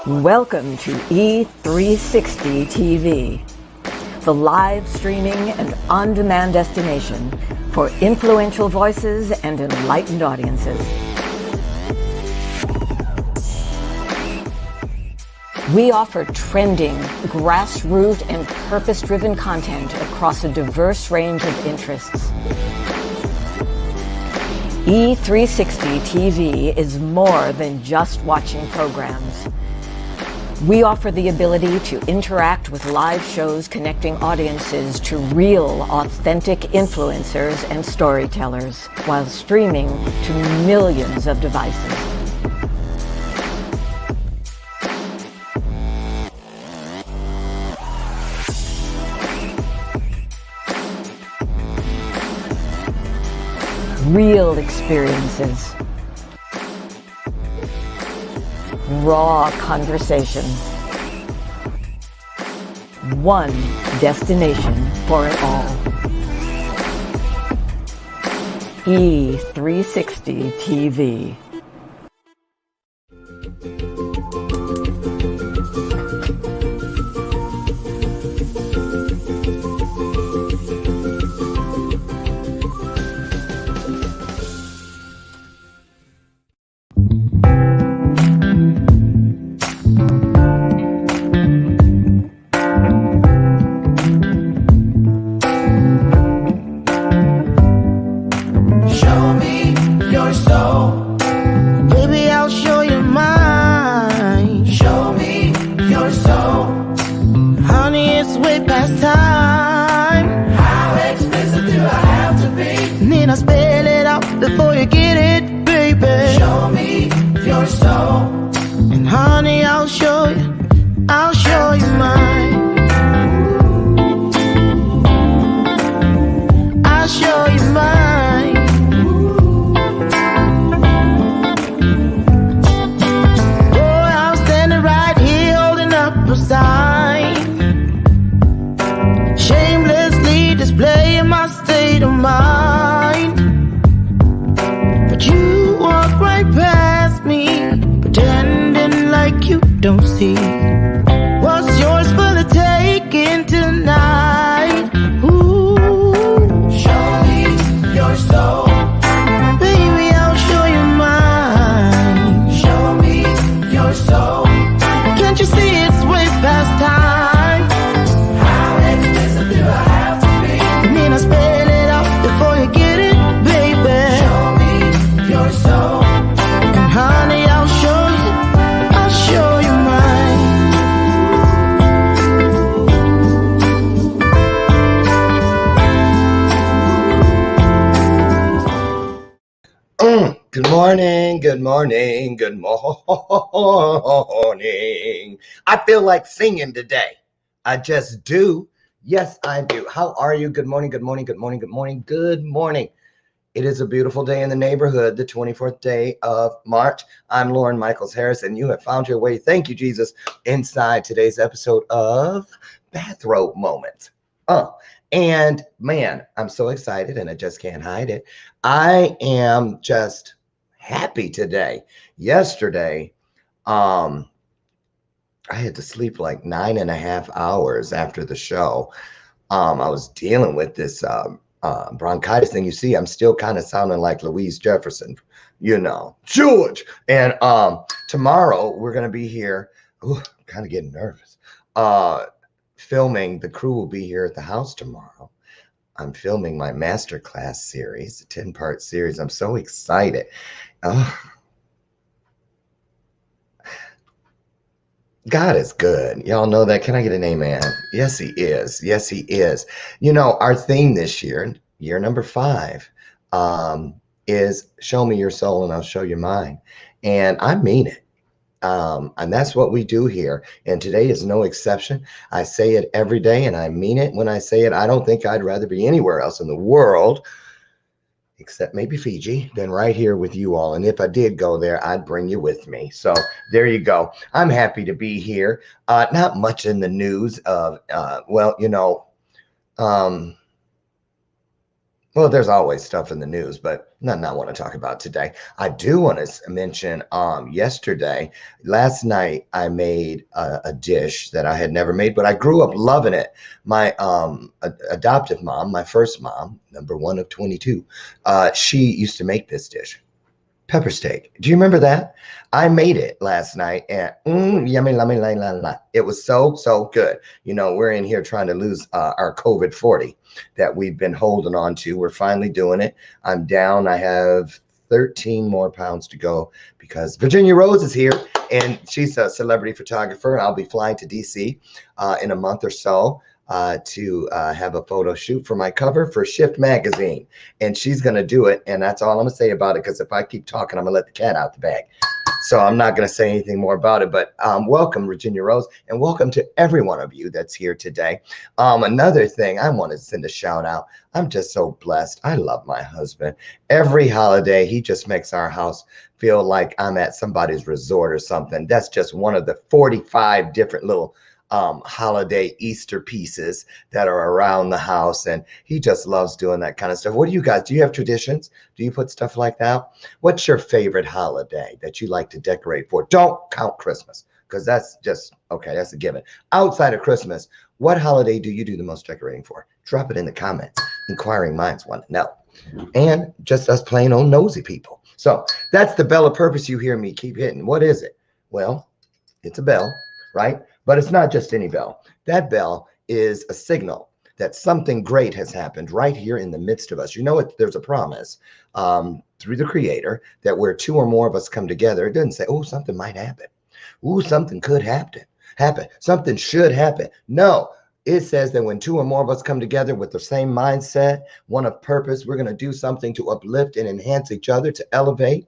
Welcome to E360 TV, the live streaming and on-demand destination for influential voices and enlightened audiences. We offer trending, grassroots, and purpose-driven content across a diverse range of interests. E360 TV is more than just watching programs. We offer the ability to interact with live shows connecting audiences to real, authentic influencers and storytellers while streaming to millions of devices. Real experiences. Raw conversation. One destination for it all. E360 TV. Good morning. I feel like singing today. I just do. Yes, I do. How are you? Good morning. It is a beautiful day in the neighborhood, the 24th day of March. I'm Lauren Michaels Harris, and you have found your way, thank you, Jesus, inside today's episode of Bathrobe Moments. And man, I'm so excited, and I just can't hide it. I am just happy today. Yesterday, I had to sleep like 9.5 hours after the show. I was dealing with this bronchitis thing. You see, I'm still kind of sounding like Louise Jefferson, George. And tomorrow we're going to be here. Ooh, I'm kind of getting nervous. Filming. The crew will be here at the house tomorrow. I'm filming my masterclass series, a 10-part series. I'm so excited. God is good. Y'all know that. Can I get an amen? Yes, he is. Yes, he is. Our theme this year, year number 5, is show me your soul and I'll show you mine. And I mean it. And that's what we do here. And today is no exception. I say it every day and I mean it when I say it. I don't think I'd rather be anywhere else in the world, except maybe Fiji, than right here with you all. And if I did go there, I'd bring you with me. So there you go. I'm happy to be here. Not much in the news of, Well, there's always stuff in the news, but nothing I want to talk about today. I do want to mention last night, I made a dish that I had never made, but I grew up loving it. My adoptive mom, my first mom, number one of 22, she used to make this dish. Pepper steak. Do you remember that? I made it last night and yummy, yummy, la, la, la. It was so, so good. You know, we're in here trying to lose our COVID 40 that we've been holding on to. We're finally doing it. I'm down. I have 13 more pounds to go because Virginia Rose is here and she's a celebrity photographer. I'll be flying to DC in a month or so to have a photo shoot for my cover for Shift magazine, and she's going to do it, and that's all I'm going to say about it, because if I keep talking, I'm going to let the cat out the bag. So I'm not going to say anything more about it, but welcome, Virginia Rose, and welcome to every one of you that's here today. Another thing, I want to send a shout out. I'm just so blessed. I love my husband. Every holiday, he just makes our house feel like I'm at somebody's resort or something. That's just one of the 45 different little holiday Easter pieces that are around the house, and he just loves doing that kind of stuff. What do you guys, do you have traditions? Do you put stuff like that? What's your favorite holiday that you like to decorate for? Don't count Christmas, because that's just, okay, that's a given. Outside of Christmas, what holiday do you do the most decorating for? Drop it in the comments. Inquiring minds want to know. And just us plain old nosy people. So that's the bell of purpose you hear me keep hitting. What is it? Well, it's a bell, right? But it's not just any bell. That bell is a signal that something great has happened right here in the midst of us. You know, there's a promise through the Creator that where two or more of us come together, it doesn't say, oh, something might happen. Ooh, something could happen. Something should happen. No, it says that when two or more of us come together with the same mindset, one of purpose, we're going to do something to uplift and enhance each other, to elevate.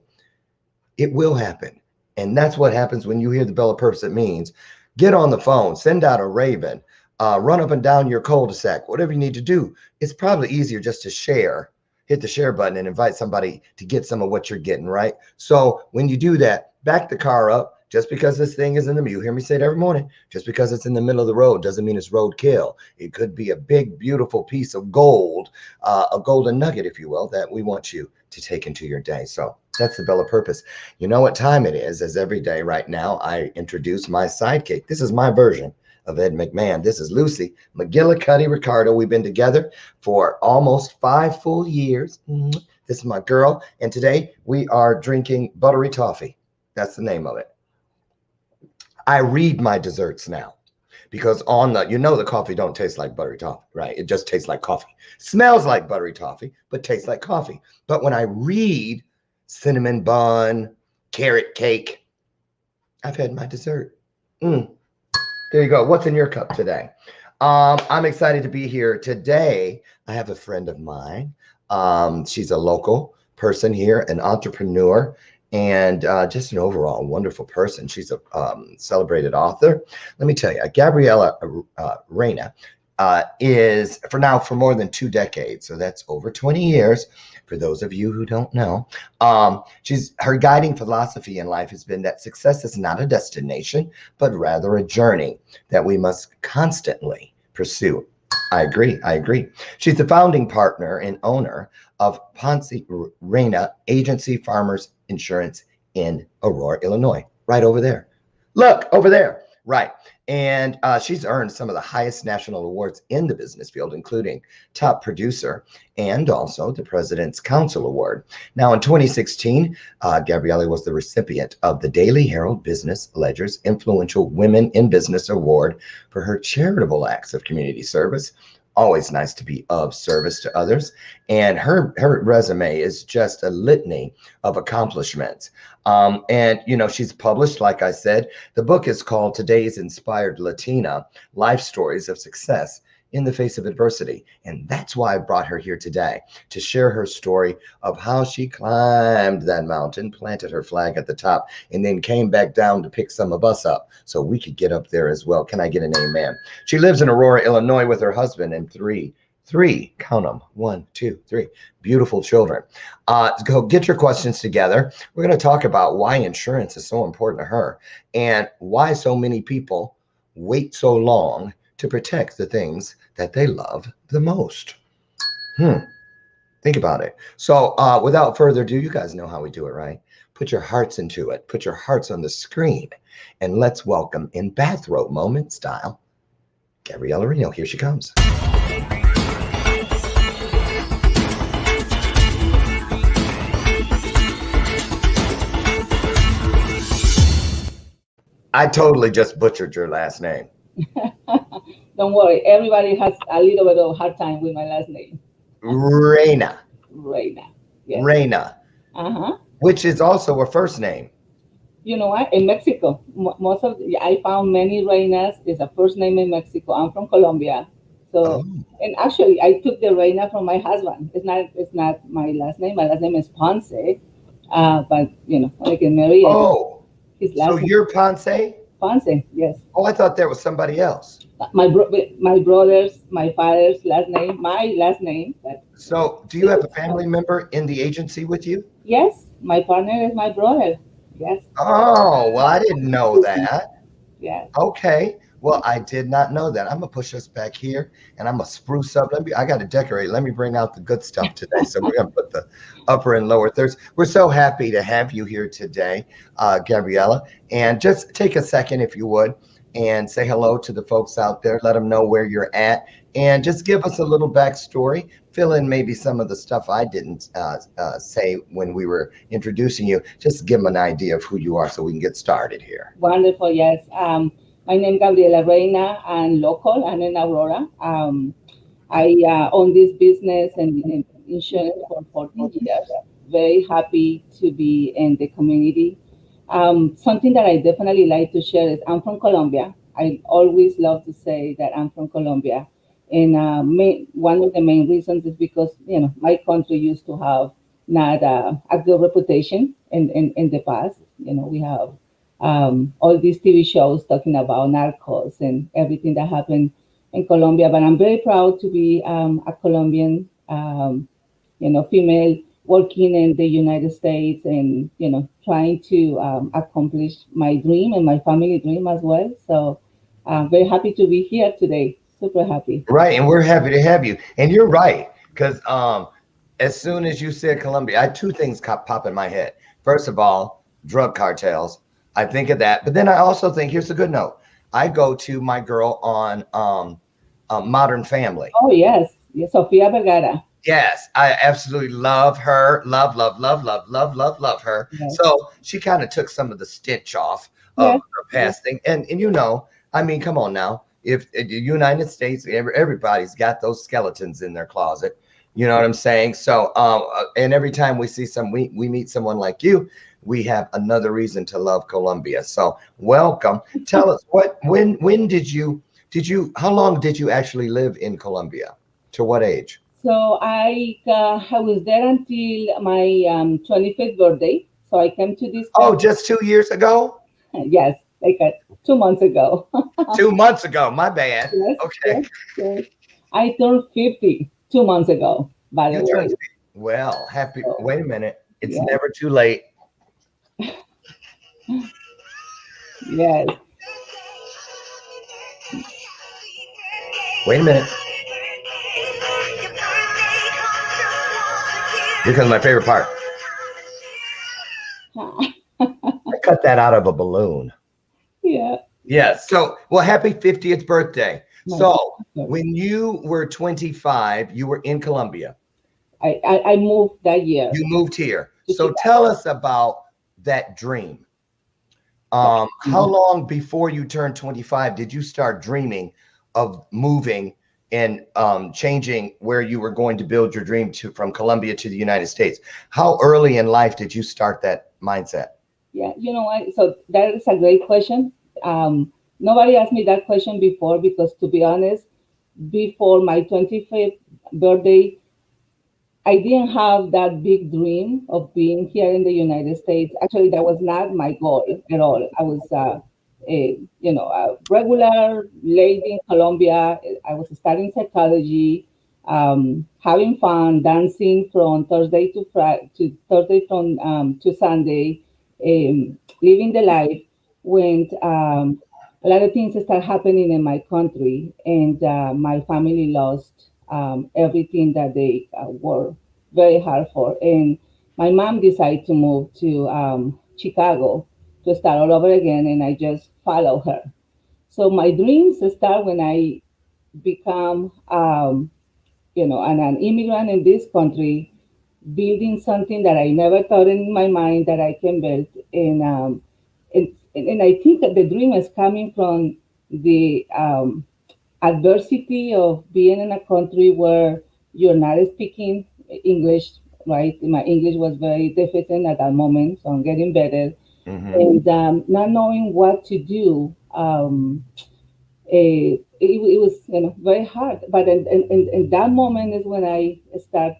It will happen. And that's what happens when you hear the bell of purpose. It means get on the phone, send out a raven, run up and down your cul-de-sac, whatever you need to do. It's probably easier just to share, hit the share button and invite somebody to get some of what you're getting, right? So when you do that, back the car up. Just because this thing is in the, you hear me say it every morning, just because it's in the middle of the road doesn't mean it's roadkill. It could be a big, beautiful piece of gold, a golden nugget, if you will, that we want you to take into your day. So that's the bell of purpose. You know what time it is, as every day right now, I introduce my sidekick. This is my version of Ed McMahon. This is Lucy McGillicuddy Ricardo. We've been together for almost 5 full years. This is my girl. And today we are drinking buttery toffee. That's the name of it. I read my desserts now, because on the, you know, the coffee don't taste like buttery toffee, right? It just tastes like coffee. Smells like buttery toffee, but tastes like coffee. But when I read cinnamon bun, carrot cake, I've had my dessert. There you go. What's in your cup today? I'm excited to be here today. I have a friend of mine. She's a local person here, an entrepreneur, and just an overall wonderful person. She's a celebrated author. Let me tell you, GABRIELA REYNA is, for more than 2 decades, so that's over 20 years, for those of you who don't know. Her guiding philosophy in life has been that success is not a destination, but rather a journey that we must constantly pursue. I agree. She's the founding partner and owner of Ponce REYNA Agency Farmers Insurance in Aurora, Illinois. Right over there. Look, over there. Right. And she's earned some of the highest national awards in the business field, including top producer and also the President's Council Award. Now, in 2016, GABRIELA was the recipient of the Daily Herald Business Ledger's Influential Women in Business Award for her charitable acts of community service. Always nice to be of service to others. And her resume is just a litany of accomplishments. And, you know, she's published, like I said, the book is called Today's Inspired Latina, Life Stories of Success in the Face of Adversity. And that's why I brought her here today, to share her story of how she climbed that mountain, planted her flag at the top, and then came back down to pick some of us up so we could get up there as well. Can I get an amen? She lives in Aurora, Illinois with her husband and three, count them, 1, 2, 3, beautiful children. Go get your questions together. We're going to talk about why insurance is so important to her and why so many people wait so long to protect the things that they love the most. Think about it. So without further ado, you guys know how we do it, right? Put your hearts into it. Put your hearts on the screen. And let's welcome in Bathrobe Moment style, Gabriela Reno. Here she comes. I totally just butchered your last name. Don't worry, everybody has a little bit of hard time with my last name. REYNA. REYNA. Yes. REYNA. Uh-huh. Which is also a first name. You know what? In Mexico, I found many Reinas. It's a first name in Mexico. I'm from Colombia, so and actually I took the Reina from my husband. It's not my last name. My last name is Ponce, but when I get married, his last so name. You're Ponce? Ponce, yes. Oh, I thought that was somebody else. My brother's, my father's last name, my last name. So do you have a family member in the agency with you? Yes, my partner is my brother. Yes. Oh, well, I didn't know that. Yeah. Okay. Well, I did not know that. I'm gonna push us back here, and I'm gonna spruce up. I got to decorate. Let me bring out the good stuff today. So we're gonna put the upper and lower thirds. We're so happy to have you here today, Gabriela. And just take a second, if you would, and say hello to the folks out there. Let them know where you're at, and just give us a little backstory. Fill in maybe some of the stuff I didn't say when we were introducing you. Just give them an idea of who you are so we can get started here. Wonderful, yes. My name is Gabriela Reyna. I'm local. I'm in Aurora. I own this business and insurance for 14 years. Very happy to be in the community. Something that I definitely like to share is I'm from Colombia. I always love to say that I'm from Colombia. And one of the main reasons is because, my country used to have not a good reputation in the past. We have all these TV shows talking about narcos and everything that happened in Colombia. But I'm very proud to be a Colombian, female working in the United States and, trying to accomplish my dream and my family dream as well. So I'm very happy to be here today. Super happy. Right, and we're happy to have you. And you're right, because as soon as you said Colombia, I had two things pop in my head. First of all, drug cartels. I think of that, but then I also think, here's a good note. I go to my girl on Modern Family. Oh yes, Sofia Vergara. Yes, I absolutely love her. Love her. Yes. So she kind of took some of the stench off of her past thing, and I mean, come on now. If the United States, everybody's got those skeletons in their closet, you know what I'm saying? So, and every time we see we meet someone like you, we have another reason to love Colombia. So, welcome. Tell us when did you, how long did you actually live in Colombia? To what age? So I was there until my 25th birthday. So I came to this. Oh, just 2 years ago? Yes. Like 2 months ago. 2 months ago, my bad. Yes, okay. Yes. I turned 50 2 months ago, by the way. Well, wait a minute. It's never too late. Yes. Wait a minute. Here comes my favorite part. I cut that out of a balloon. Yeah. Yes. So, well, happy 50th birthday. So, when you were 25, you were in Colombia. I moved that year. You moved here. So, tell us about that dream. How long before you turned 25 did you start dreaming of moving and changing where you were going to build your dream from Colombia to the United States? How early in life did you start that mindset? Yeah, you know what? So that is a great question. Nobody asked me that question before because, to be honest, before my 25th birthday, I didn't have that big dream of being here in the United States. Actually, that was not my goal at all. I was, a regular lady in Colombia. I was studying psychology, having fun, dancing from Thursday to Friday, to Sunday, living the life. When a lot of things start happening in my country, and my family lost everything that they were very hard for. And my mom decided to move to Chicago to start all over again, and I just follow her. So my dreams start when I become, an immigrant in this country, building something that I never thought in my mind that I can build. And I think that the dream is coming from the adversity of being in a country where you're not speaking English, right? My English was very deficient at that moment, so I'm getting better. Hmm. And not knowing what to do. It was very hard, but in that moment is when I start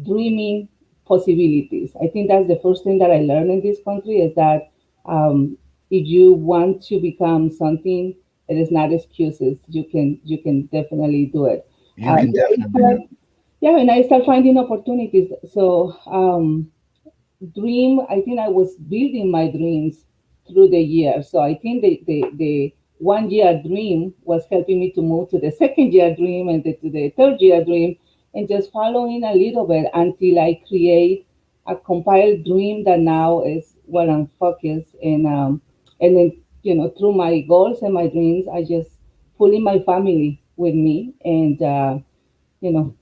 dreaming possibilities. I think that's the first thing that I learned in this country is that if you want to become something, it is not excuses. You can definitely do it. You can definitely. Yeah, and I start finding opportunities. So dream, I think I was building my dreams through the years. So I think the 1 year dream was helping me to move to the second year dream and to the third year dream, and just following a little bit until I create a compiled dream that now is what I'm focused. And then, through my goals and my dreams, I just pulling my family with me. And,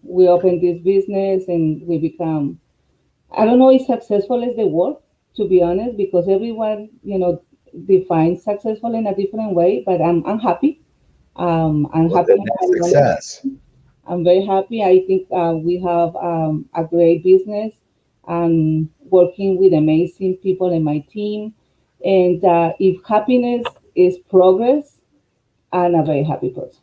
we open this business and we become, I don't know if successful is the word, to be honest, because everyone, defines successful in a different way. But I'm happy. I'm Well, happy. then that's success. I'm very happy. I think we have a great business. I'm working with amazing people in my team, and if happiness is progress, I'm a very happy person.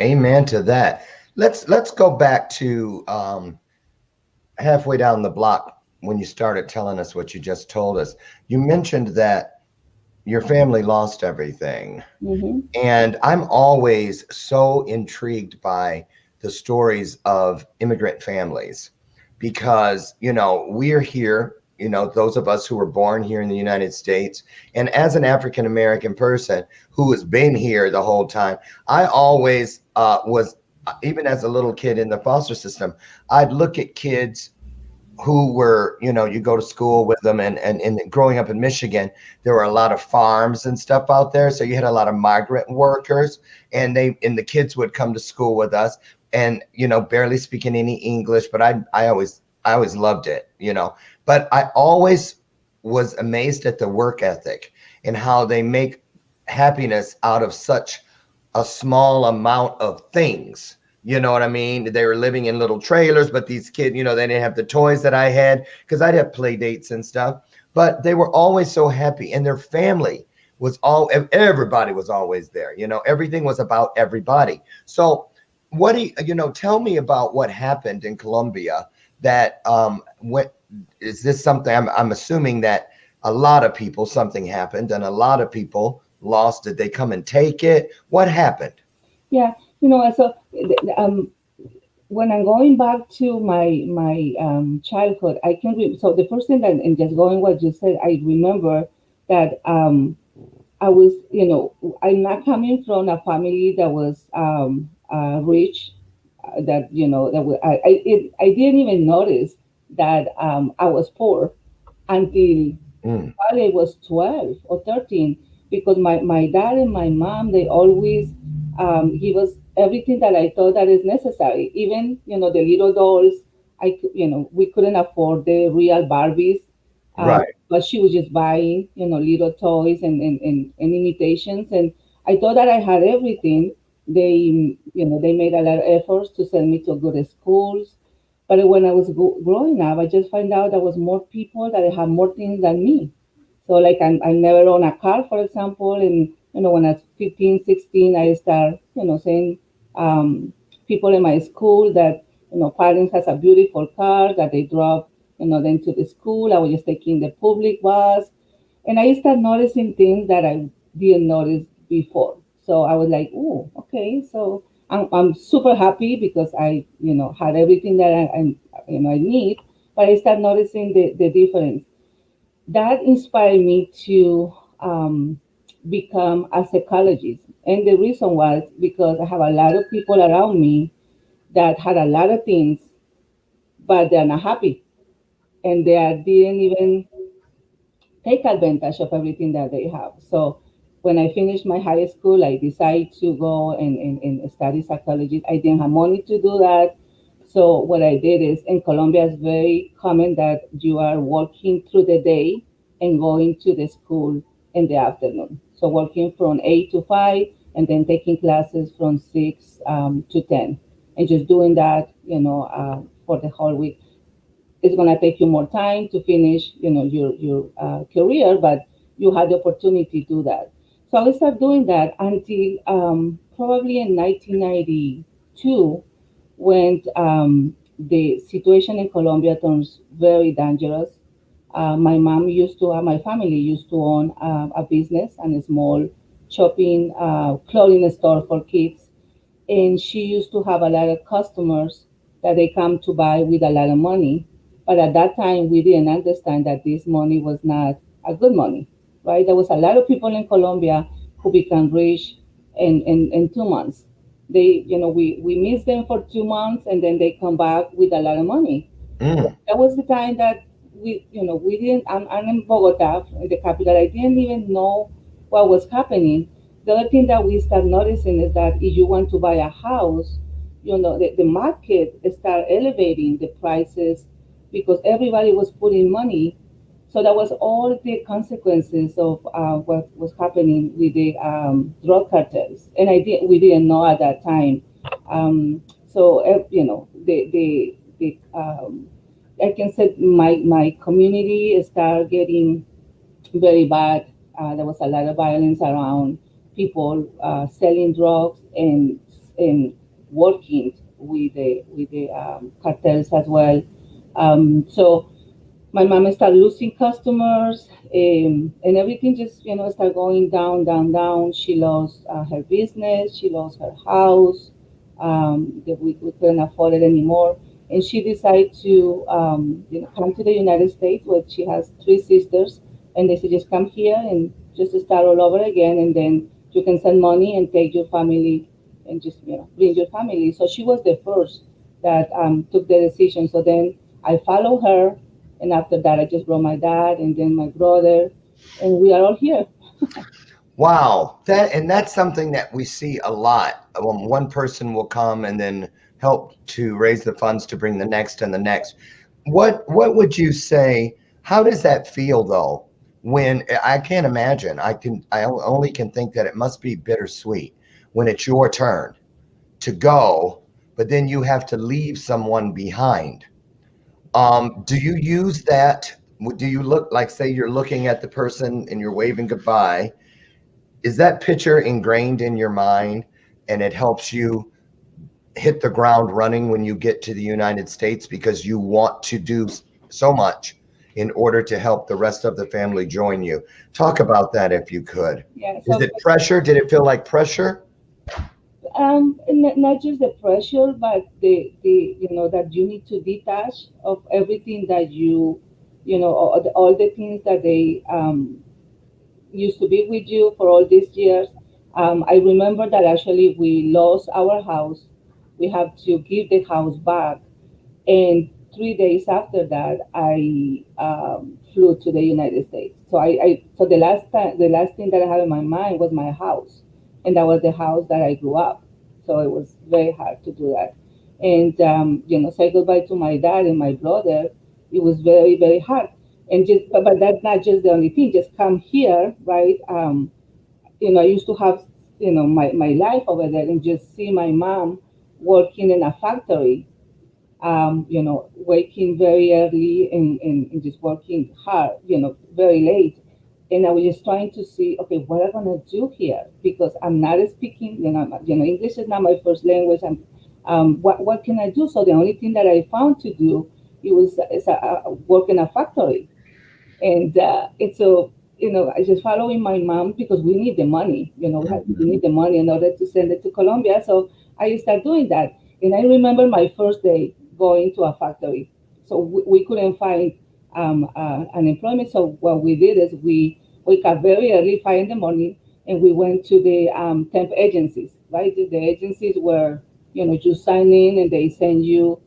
Amen to that. Let's go back to halfway down the block when you started telling us what you just told us. You mentioned that your family lost everything. Hmm. And I'm always so intrigued by the stories of immigrant families because, we're here, those of us who were born here in the United States. And as an African American person who has been here the whole time, I always was, even as a little kid in the foster system, I'd look at kids who were, you go to school with them, and growing up in Michigan, there were a lot of farms and stuff out there. So you had a lot of migrant workers, and the kids would come to school with us and, barely speaking any English, but I always loved it, but I always was amazed at the work ethic and how they make happiness out of such a small amount of things. You know what I mean? They were living in little trailers, but these kids, they didn't have the toys that I had because I'd have play dates and stuff. But they were always so happy, and their family was everybody was always there. Everything was about everybody. So, what do tell me about what happened in Colombia? That what is this something? I'm assuming that a lot of people, something happened, and a lot of people lost. Did they come and take it? What happened? Yeah, so when I'm going back to my childhood, I can so the first thing that, and just going what you said, I remember that I was, I'm not coming from a family that was rich. That I didn't even notice that I was poor until Mm, probably I was 12 or 13, because my dad and my mom, they always give us everything that I thought that is necessary. Even, the little dolls, we couldn't afford the real Barbies, right. but she was just buying, little toys and imitations. And I thought that I had everything. They made a lot of efforts to send me to good schools. But when I was growing up, I just found out there was more people that had more things than me. So like I never owned a car, for example, and when I was 15, 16, I start saying people in my school that parents has a beautiful car that they drove them to the school. I was just taking the public bus, and I start noticing things that I didn't notice before. So I was like, oh, okay. So I'm super happy because I had everything that I need, but I start noticing the difference. That inspired me to become a psychologist. And the reason was because I have a lot of people around me that had a lot of things, but they're not happy, and didn't even take advantage of everything that they have. So when I finished my high school, I decided to go and study psychology. I didn't have money to do that. So what I did is, in Colombia, it's very common that you are working through the day and going to the school in the afternoon. So working from 8 to 5 and then taking classes from 6 to 10 and just doing that, for the whole week. It's going to take you more time to finish, your career, but you had the opportunity to do that. So I started doing that until probably in 1992, when the situation in Colombia turns very dangerous. My family used to own a business and a small shopping clothing store for kids, and she used to have a lot of customers that they come to buy with a lot of money. But at that time, we didn't understand that this money was not a good money, right? There was a lot of people in Colombia who become rich in 2 months. We miss them for 2 months and then they come back with a lot of money. Mm. That was the time that we didn't. I'm in Bogota, the capital. I didn't even know what was happening. The other thing that we start noticing is that if you want to buy a house, the market start elevating the prices because everybody was putting money. So that was all the consequences of what was happening with the drug cartels, and we didn't know at that time. I can say my community started getting very bad. There was a lot of violence around people selling drugs and working with the cartels as well. So my mom started losing customers, and everything just started going down, down, down. She lost her business, she lost her house. That we couldn't afford it anymore, and she decided to come to the United States, where she has three sisters, and they said just come here and just start all over again, and then you can send money and take your family and just bring your family. So she was the first that took the decision. So then I followed her, and after that I just brought my dad and then my brother, and we are all here. Wow, that's something that we see a lot. One person will come and then help to raise the funds to bring the next and the next. What would you say? How does that feel though? When I can't imagine, I only can think that it must be bittersweet when it's your turn to go, but then you have to leave someone behind. Do you use that? Do you look like, say you're looking at the person and you're waving goodbye? Is that picture ingrained in your mind and it helps you hit the ground running when you get to the United States because you want to do so much in order to help the rest of the family join you? Talk about that if you could. Yeah. Is So it pressure? Did it feel like pressure? not just the pressure, but the that you need to detach of everything that all the things that they used to be with you for all these years. I remember that actually we lost our house. We have to give the house back, and 3 days after that, I flew to the United States. So the last thing that I had in my mind was my house, and that was the house that I grew up. So it was very hard to do that, and say goodbye to my dad and my brother. It was very very hard, and but that's not just the only thing. Just come here, right? I used to have my life over there, and just see my mom working in a factory, waking very early and just working hard, very late. And I was just trying to see, okay, what am I gonna do here? Because I'm not speaking, English is not my first language. What can I do? So the only thing that I found to do, work in a factory, and so I just following my mom because we need the money. We need the money in order to send it to Colombia. So I started doing that, and I remember my first day going to a factory. So we couldn't find an employment. So what we did is we wake up very early, 5 in the morning, and we went to the temp agencies. Right, the agencies where you sign in and they send you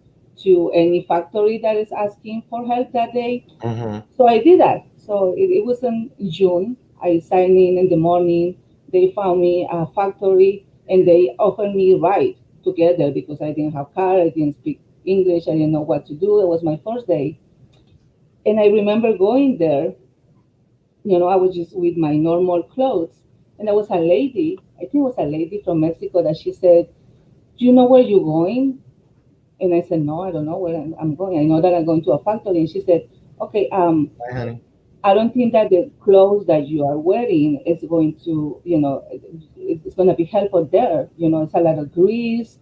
to any factory that is asking for help that day. Mm-hmm. So I did that. So it was in June. I signed in the morning. They found me a factory and they offered me a ride together because I didn't have car. I didn't speak English. I didn't know what to do. It was my first day. And I remember going there, I was just with my normal clothes. And there was a lady, I think it was a lady from Mexico that she said, do you know where you're going? And I said, no, I don't know where I'm going. I know that I'm going to a factory. And she said, okay, Hi, honey. I don't think that the clothes that you are wearing is going to, it's going to be helpful there. It's a lot of grease,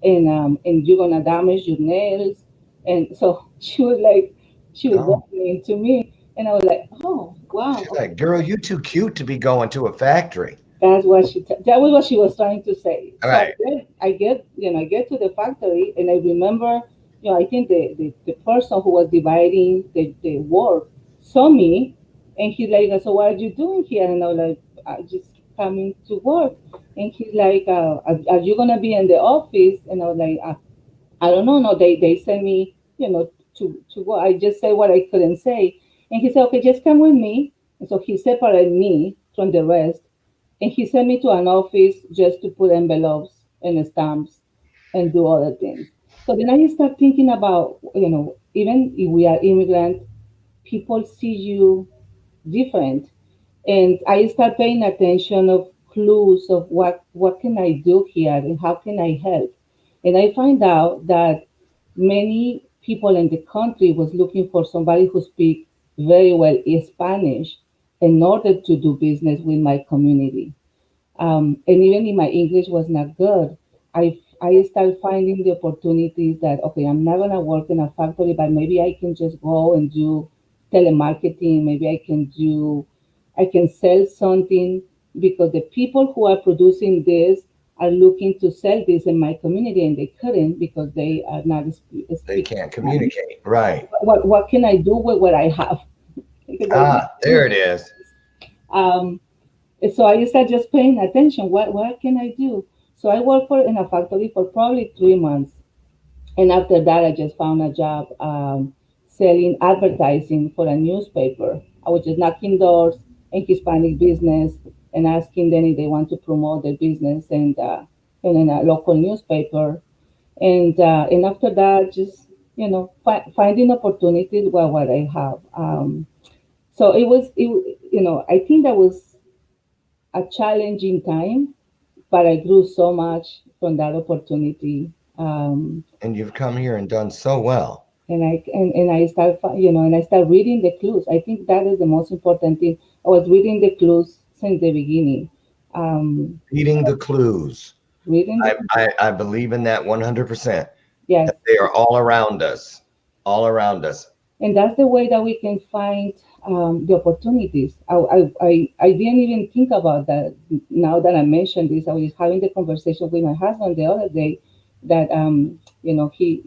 and you're going to damage your nails. And so she was Oh, listening to me, and I was like, oh wow, she's okay. like, girl, you too cute to be going to a factory. That was what she was trying to say. All So right. I get to the factory, and I remember, I think the person who was dividing the work saw me, and he's like, so what are you doing here? And I was like, I'm just coming to work. And he's like, are you gonna be in the office? And I was like, I don't know. No, they sent me, to go. I just said what I couldn't say. And he said, okay, just come with me. And so he separated me from the rest. And he sent me to an office just to put envelopes and stamps and do other things. So then I start thinking about, even if we are immigrant, people see you different. And I start paying attention of clues of what can I do here and how can I help. And I find out that many people in the country was looking for somebody who speak very well Spanish in order to do business with my community. And even if my English was not good, I started finding the opportunities that, okay, I'm not gonna work in a factory, but maybe I can just go and do telemarketing. Maybe I can sell something because the people who are producing this are looking to sell this in my community and they couldn't because they are not They speaking can't Spanish. communicate. Right. What can I do with what I have? Because I Ah, there it is. um, and so I started just paying attention. What can I do? So I worked for in a factory for probably 3 months, and after that, I just found a job selling advertising for a newspaper. I was just knocking doors in Hispanic business and asking them if they want to promote their business and in a local newspaper. And after that, just finding opportunities with what I have. So I think that was a challenging time, but I grew so much from that opportunity. And you've come here and done so well. And I start and I start reading the clues. I think that is the most important thing. I was reading the clues since the beginning. Um, Reading the clues. reading the I believe in that 100%. Yes, That they are all around us. All around us. and that's the way that we can find the opportunities. I didn't even think about that. Now that I mentioned this, I was having the conversation with my husband the other day that he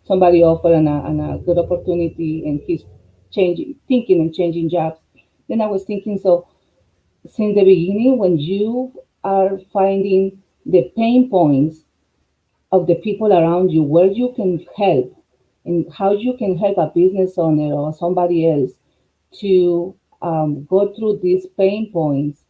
somebody offered a good opportunity and he's thinking and changing jobs. Then I was thinking, so since the beginning, when you are finding the pain points of the people around you, where you can help and how you can help a business owner or somebody else to go through these pain points,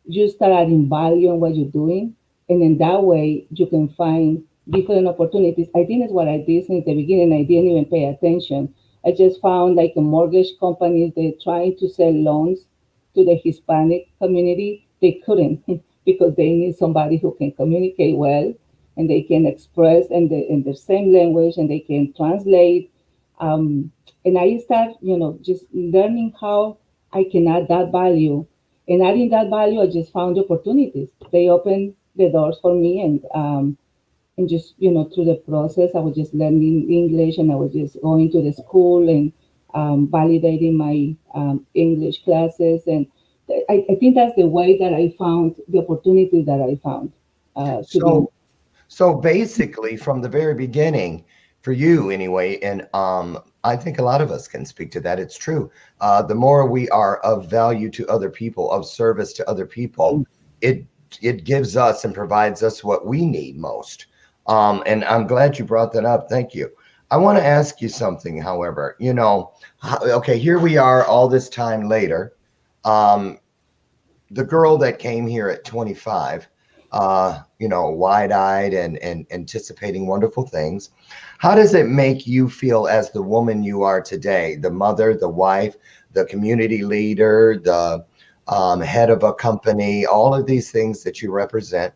you start adding value on what you're doing. And in that way, you can find different opportunities. I think that's what I did since the beginning. I didn't even pay attention. I just found like a mortgage companies, they're trying to sell loans to the Hispanic community. They couldn't because they need somebody who can communicate well and they can express in the same language and they can translate. And I start, just learning how I can add that value. And adding that value, I just found opportunities. They opened the doors for me, and just through the process, I was just learning English, and I was just going to the school and validating my English classes, and I think that's the way that I found the opportunities that I found to be. So so basically from the very beginning, for you anyway, and I think a lot of us can speak to that. It's true. The more we are of value to other people, of service to other people, it it gives us and provides us what we need most. And I'm glad you brought that up. Thank you. I want to ask you something, however, okay, here we are all this time later. Um, the girl that came here at 25, wide-eyed and anticipating wonderful things. How does it make you feel as the woman you are today, the mother, the wife, the community leader, the head of a company, all of these things that you represent?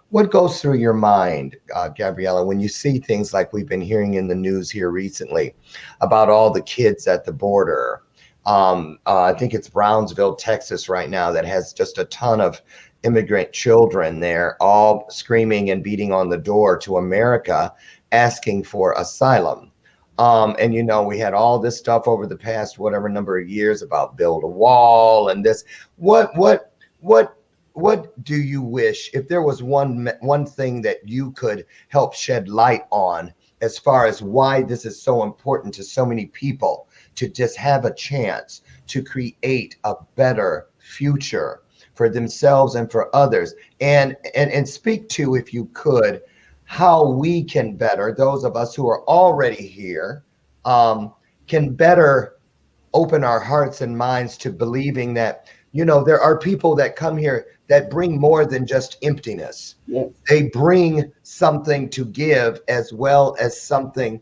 What goes through your mind, Gabriela, when you see things like we've been hearing in the news here recently about all the kids at the border? I think it's Brownsville, Texas right now that has just a ton of immigrant children there, all screaming and beating on the door to America, asking for asylum. And we had all this stuff over the past whatever number of years about build a wall and this. What do you wish, if there was one thing that you could help shed light on as far as why this is so important to so many people, to just have a chance to create a better future for themselves and for others, and speak to, if you could, how we can better, those of us who are already here, can better open our hearts and minds to believing that there are people that come here that bring more than just emptiness. Yes. They bring something to give as well as something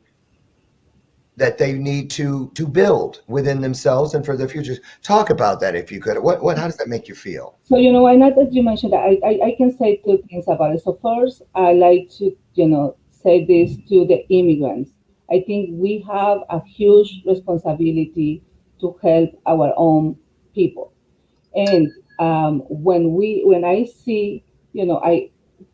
that they need to build within themselves and for their futures. Talk about that, if you could. How does that make you feel? So, why not that you mentioned that, I can say two things about it. So first, I like to, say this to the immigrants. I think we have a huge responsibility to help our own people. And when I see, I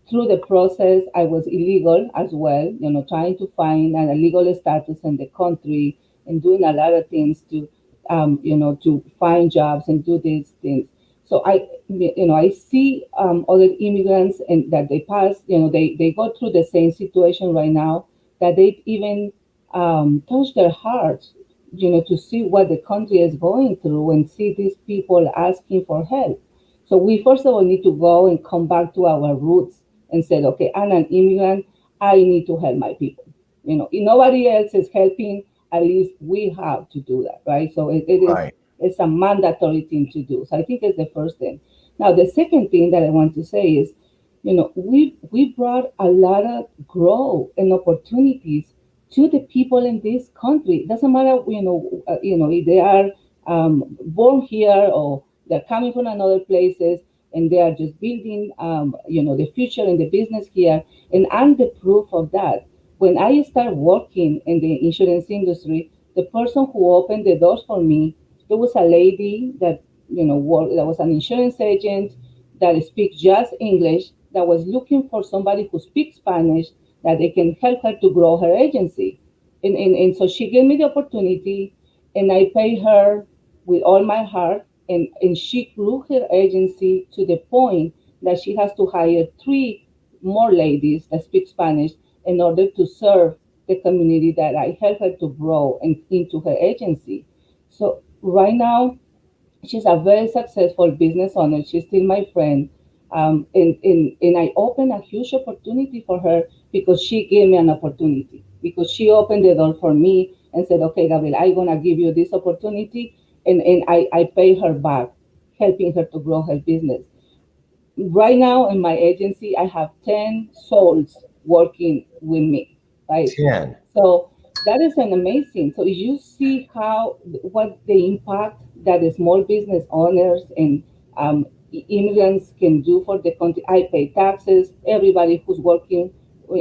through the process, I was illegal as well, trying to find a legal status in the country and doing a lot of things to, to find jobs and do these things. So I see other immigrants and that they pass, they go through the same situation right now, that they even touch their hearts, to see what the country is going through and see these people asking for help. So we first of all need to go and come back to our roots and say, okay, I'm an immigrant. I need to help my people. If nobody else is helping, at least we have to do that, right? So it is Right. it's a mandatory thing to do. So I think it's the first thing. Now the second thing that I want to say is, we brought a lot of growth and opportunities to the people in this country. It doesn't matter, if they are born here or they're coming from another places and they are just building, the future and the business here. And I'm the proof of that. When I started working in the insurance industry, the person who opened the doors for me, there was a lady that, that was an insurance agent that speaks just English, that was looking for somebody who speaks Spanish, that they can help her to grow her agency. And so she gave me the opportunity, and I paid her with all my heart, and she grew her agency to the point that she has to hire three more ladies that speak Spanish in order to serve the community that I helped her to grow and into her agency. So right now, she's a very successful business owner. She's still my friend. And I opened a huge opportunity for her because she gave me an opportunity, because she opened the door for me and said, okay, Gabriel, I'm going to give you this opportunity. And I pay her back, helping her to grow her business. Right now in my agency, I have 10 souls working with me, right? 10. So that is an amazing. So you see what the impact that the small business owners and immigrants can do for the country. I pay taxes. Everybody who's working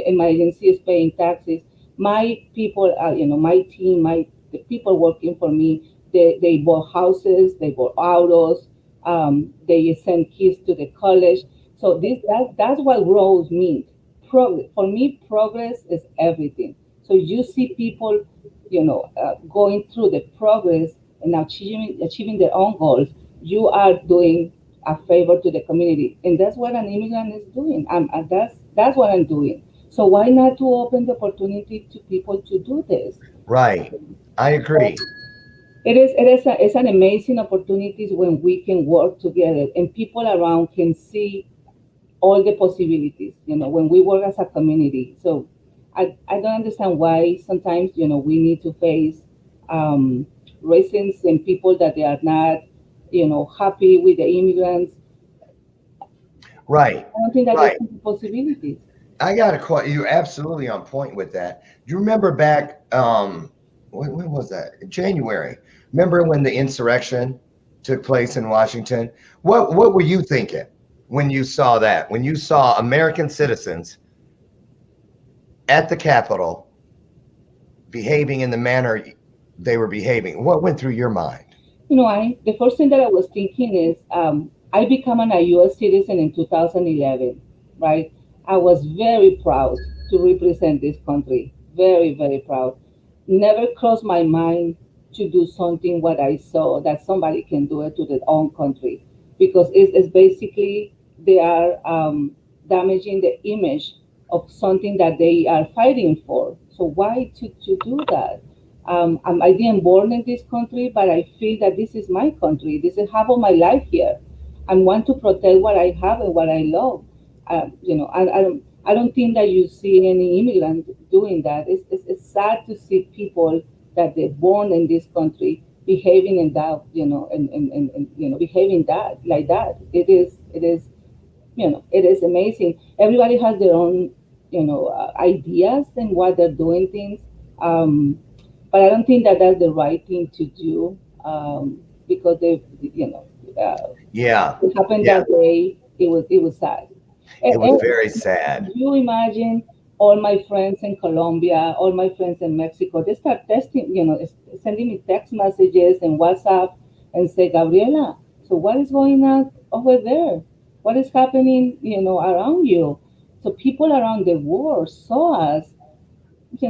in my agency is paying taxes. My people, my team, the people working for me, they bought houses, they bought autos, they send kids to the college. So that's what growth means. Progress. For me, progress is everything. So you see people, going through the progress and achieving their own goals. You are doing a favor to the community, and that's what an immigrant is doing. That's what I'm doing. So why not to open the opportunity to people to do this? Right. I agree. It's an amazing opportunities when we can work together and people around can see all the possibilities, when we work as a community. So I don't understand why sometimes, we need to face residents and people that they are not, happy with the immigrants. Right. I don't think that Right. there's possibilities. I got a question. You're absolutely on point with that. Do you remember back, when was that? January. Remember when the insurrection took place in Washington? What were you thinking when you saw that? When you saw American citizens at the Capitol behaving in the manner they were behaving? What went through your mind? The first thing that I was thinking is, I became a U.S. citizen in 2011, right? I was very proud to represent this country, very, very proud. Never crossed my mind to do something what I saw that somebody can do it to their own country, because it's basically they are damaging the image of something that they are fighting for. So why to do that? I didn't born in this country, but I feel that this is my country. This is half of my life here. I want to protect what I have and what I love. I don't think that you see any immigrant doing that. It's sad to see people that they're born in this country behaving in that, and behaving that like that. It is amazing. Everybody has their own, ideas and why they're doing things. But I don't think that that's the right thing to do, because Yeah. it happened Yeah. that day. It was sad. It was And very sad. you imagine all my friends in Colombia, all my friends in Mexico, they start testing, sending me text messages and WhatsApp and say, Gabriela, so what is going on over there? What is happening, around you? So people around the world saw us. We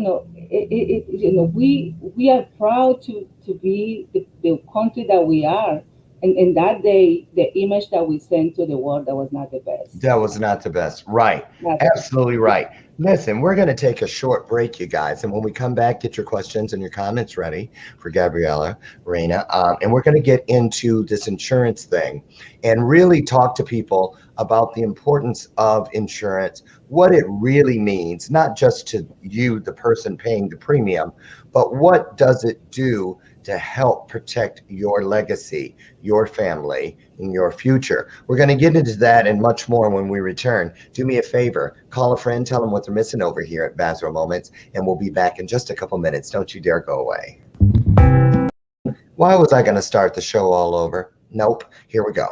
are proud to be the country that we are. And that day, the image that we sent to the world, that was not the best. That was not the best. Right. Not the best. Absolutely right. Listen, we're going to take a short break, you guys. And when we come back, get your questions and your comments ready for Gabriela, Reyna. And we're going to get into this insurance thing and really talk to people about the importance of insurance, what it really means, not just to you, the person paying the premium, but what does it do to help protect your legacy, your family, and your future. We're going to get into that and much more when we return. Do me a favor, call a friend, tell them what they're missing over here at Bathrobe Moments, and we'll be back in just a couple minutes. Don't you dare go away. Why was I going to start the show all over? Nope. Here we go.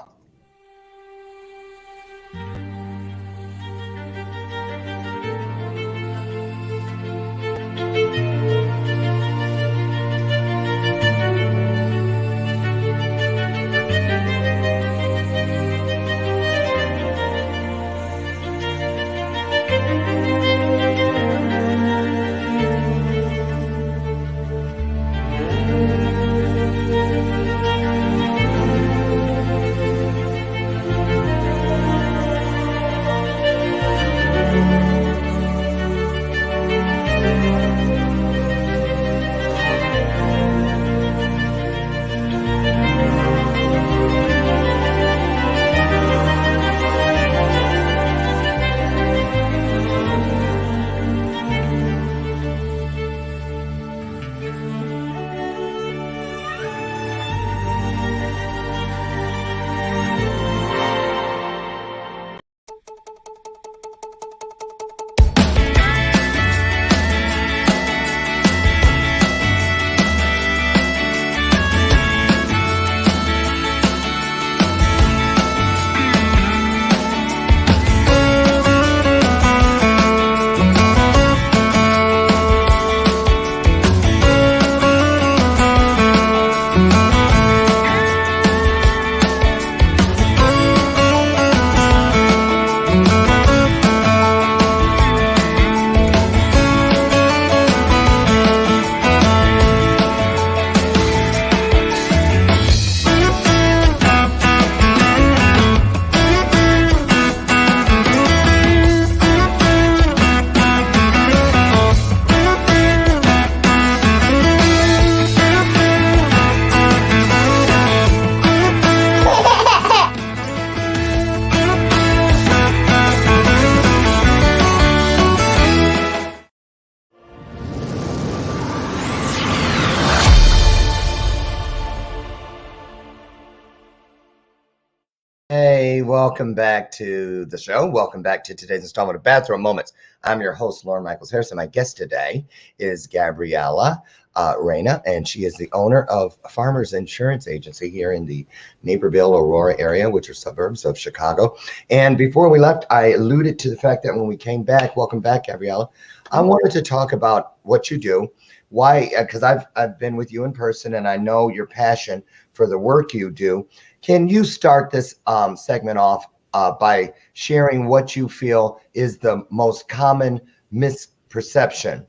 Hey, welcome back to the show. Welcome back to today's installment of Bathrobe Moments. I'm your host, Lauren Michaels Harrison. My guest today is Gabriela REYNA, and she is the owner of Farmers Insurance Agency here in the Naperville, Aurora area, which are suburbs of Chicago. And before we left, I alluded to the fact that when we came back, welcome back, Gabriela, I wanted to talk about what you do. Why? Because I've been with you in person, and I know your passion for the work you do. Can you start this segment off by sharing what you feel is the most common misperception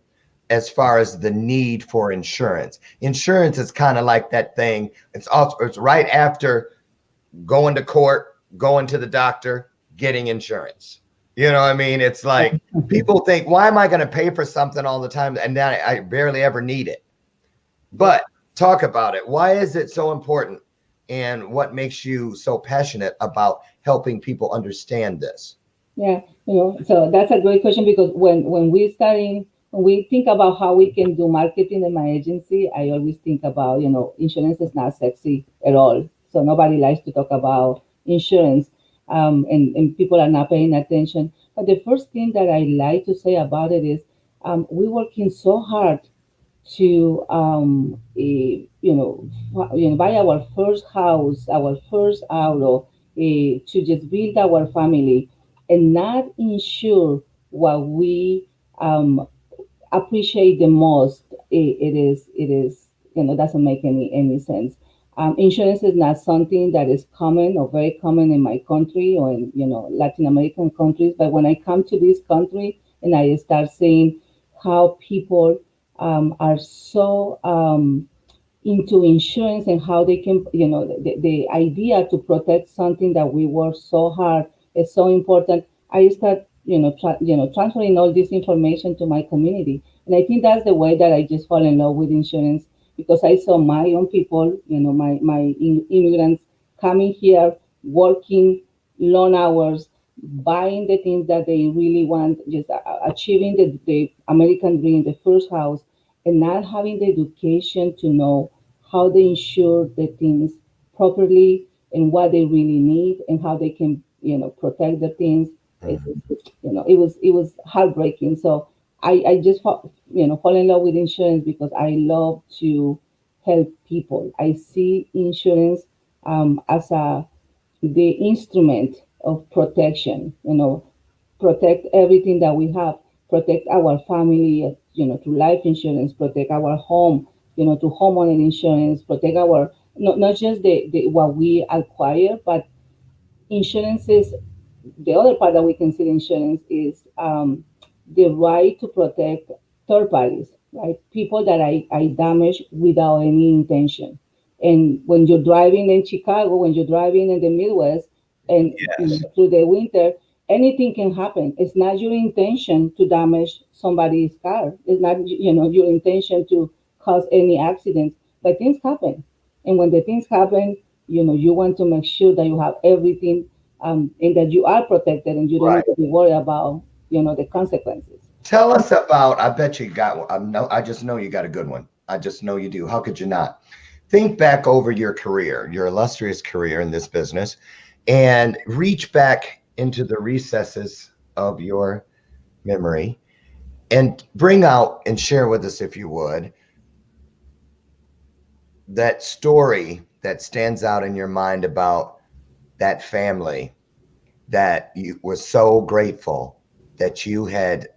as far as the need for insurance? Insurance is kind of like that thing. It's right after going to court, going to the doctor, getting insurance. You know what I mean? It's like people think, why am I going to pay for something all the time? And then I barely ever need it. But talk about it. Why is it so important? And what makes you so passionate about helping people understand this? Yeah, so that's a great question because when we think about how we can do marketing in my agency, I always think about, insurance is not sexy at all. So nobody likes to talk about insurance, and people are not paying attention. But the first thing that I like to say about it is we're working so hard to buy our first house, our first auto, to just build our family, and not insure what we appreciate the most. It is doesn't make any sense. Insurance is not something that is common or very common in my country or in Latin American countries. But when I come to this country and I start seeing how people are so into insurance and how they can, the idea to protect something that we work so hard is so important. I start, transferring all this information to my community. And I think that's the way that I just fall in love with insurance because I saw my own people, my immigrants coming here, working long hours, buying the things that they really want, just achieving the American dream, the first house, and not having the education to know how they insure the things properly and what they really need and how they can, protect the things. It was heartbreaking. So I just fall in love with insurance because I love to help people. I see insurance as the instrument of protection, protect everything that we have, protect our family, through life insurance, protect our home, to homeowner insurance, protect our, not just the what we acquire, but insurance is the other part that we consider insurance is the right to protect third parties, right? People that I damage without any intention. And when you're driving in Chicago, when you're driving in the Midwest, and Yes. through the winter, anything can happen. It's not your intention to damage somebody's car. It's not your intention to cause any accidents, but things happen. And when the things happen, you want to make sure that you have everything, and that you are protected and you don't Right. need to be worried about the consequences. Tell us about, I bet you got one. I just know you got a good one. I just know you do. How could you not? Think back over your career, your illustrious career in this business, and reach back into the recesses of your memory and bring out and share with us, if you would, that story that stands out in your mind about that family that you were so grateful that you had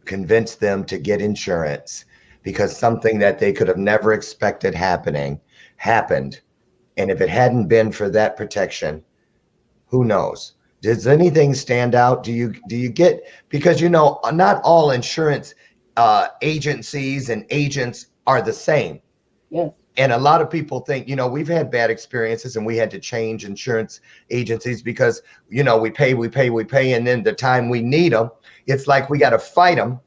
convinced them to get insurance because something that they could have never expected happened. And if it hadn't been for that protection, who knows? Does anything stand out? Do you get, because not all insurance agencies and agents are the same. Yes. And a lot of people think, we've had bad experiences and we had to change insurance agencies because, we pay. And then the time we need them, it's like we got to fight them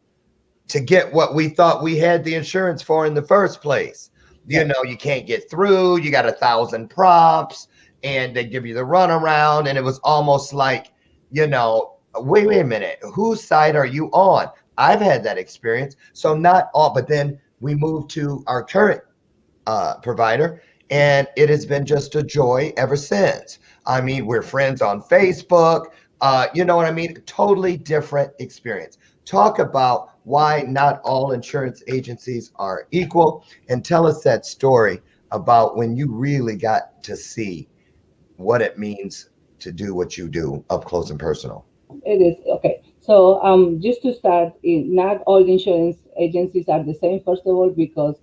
to get what we thought we had the insurance for in the first place. You can't get through. You got 1,000 prompts and they give you the runaround. And it was almost like, wait a minute, whose side are you on? I've had that experience. So not all, but then we moved to our current provider, and it has been just a joy ever since. I mean, we're friends on Facebook. You know what I mean? Totally different experience. Talk about why not all insurance agencies are equal, and tell us that story about when you really got to see what it means to do what you do up close and personal. It is okay. So, just to start, not all insurance agencies are the same. First of all, because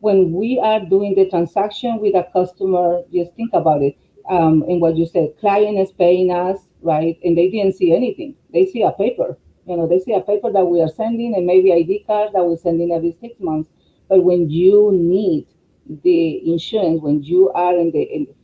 when we are doing the transaction with a customer, just think about it. And what you said, client is paying us, right? And they didn't see anything. They see a paper. They see a paper that we are sending and maybe ID cards that we're sending every 6 months. But when you need the insurance, when you are